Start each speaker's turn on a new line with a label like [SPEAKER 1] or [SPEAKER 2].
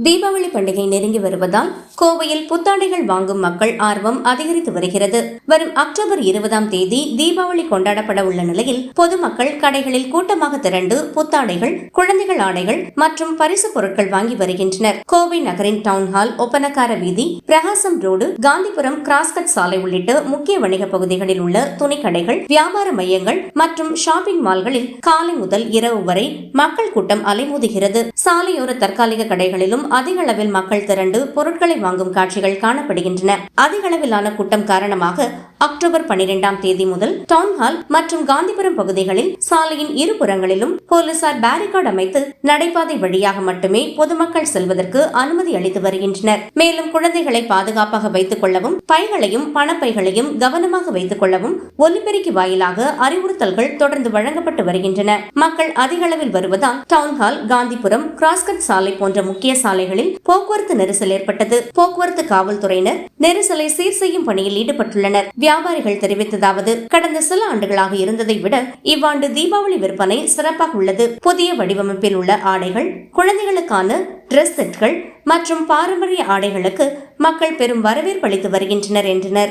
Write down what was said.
[SPEAKER 1] தீபாவளி பண்டிகை நெருங்கி வருவதால் கோவையில் புத்தாடைகள் வாங்கும் மக்கள் ஆர்வம் அதிகரித்து வருகிறது. வரும் அக்டோபர் 20ஆம் தேதி தீபாவளி கொண்டாடப்பட உள்ள நிலையில் பொதுமக்கள் கடைகளில் கூட்டமாக திரண்டு புத்தாடைகள், குழந்தைகள் ஆடைகள் மற்றும் பரிசு பொருட்கள் வாங்கி வருகின்றனர். கோவை நகரின் டவுன்ஹால், ஒப்பனக்கார வீதி, பிரகாசம் ரோடு, காந்திபுரம், கிராஸ்கட் சாலை உள்ளிட்ட முக்கிய வணிக பகுதிகளில் உள்ள துணிக்கடைகள், வியாபார மையங்கள் மற்றும் ஷாப்பிங் மால்களில் காலை முதல் இரவு வரை மக்கள் கூட்டம் அலைமோதுகிறது. சாலையோர தற்காலிக கடைகளிலும் அதிக அளவில் மக்கள் திரண்டு பொருட்களை வாங்கும் காட்சிகள் காணப்படுகின்றன. அதிக அளவிலான கூட்டம் காரணமாக அக்டோபர் 12ஆம் தேதி முதல் டவுன்ஹால் மற்றும் காந்திபுரம் பகுதிகளில் சாலையின் இருபுறங்களிலும் போலீசார் பேரிகார்டு அமைத்து நடைபாதை வழியாக மட்டுமே பொதுமக்கள் செல்வதற்கு அனுமதி அளித்து வருகின்றனர். மேலும் குழந்தைகளை பாதுகாப்பாக வைத்துக் கொள்ளவும், பைகளையும் பணப்பைகளையும் கவனமாக வைத்துக் கொள்ளவும் ஒலிபெருக்கி வாயிலாக அறிவுறுத்தல்கள் தொடர்ந்து வழங்கப்பட்டு வருகின்றன. மக்கள் அதிக அளவில் வருவதால் டவுன்ஹால், காந்திபுரம், கிராஸ்கட் சாலை போன்ற முக்கிய சாலைகளில் போக்குவரத்து நெரிசல் ஏற்பட்டது. போக்குவரத்து காவல்துறையினர் நெரிசலை சீர் செய்யும் பணியில் ஈடுபட்டுள்ளனர். வியாபாரிகள் தெரிவித்ததாவது: கடந்த சில ஆண்டுகளாக இருந்ததை விட இவ்வாண்டு தீபாவளி விற்பனை சிறப்பாக உள்ளது. புதிய வடிவமைப்பில் உள்ள ஆடைகள், குழந்தைகளுக்கான டிரெஸ் செட்கள் மற்றும் பாரம்பரிய ஆடைகளுக்கு மக்கள் பெரும் வரவேற்பு அளித்து வருகின்றனர் என்றனர்.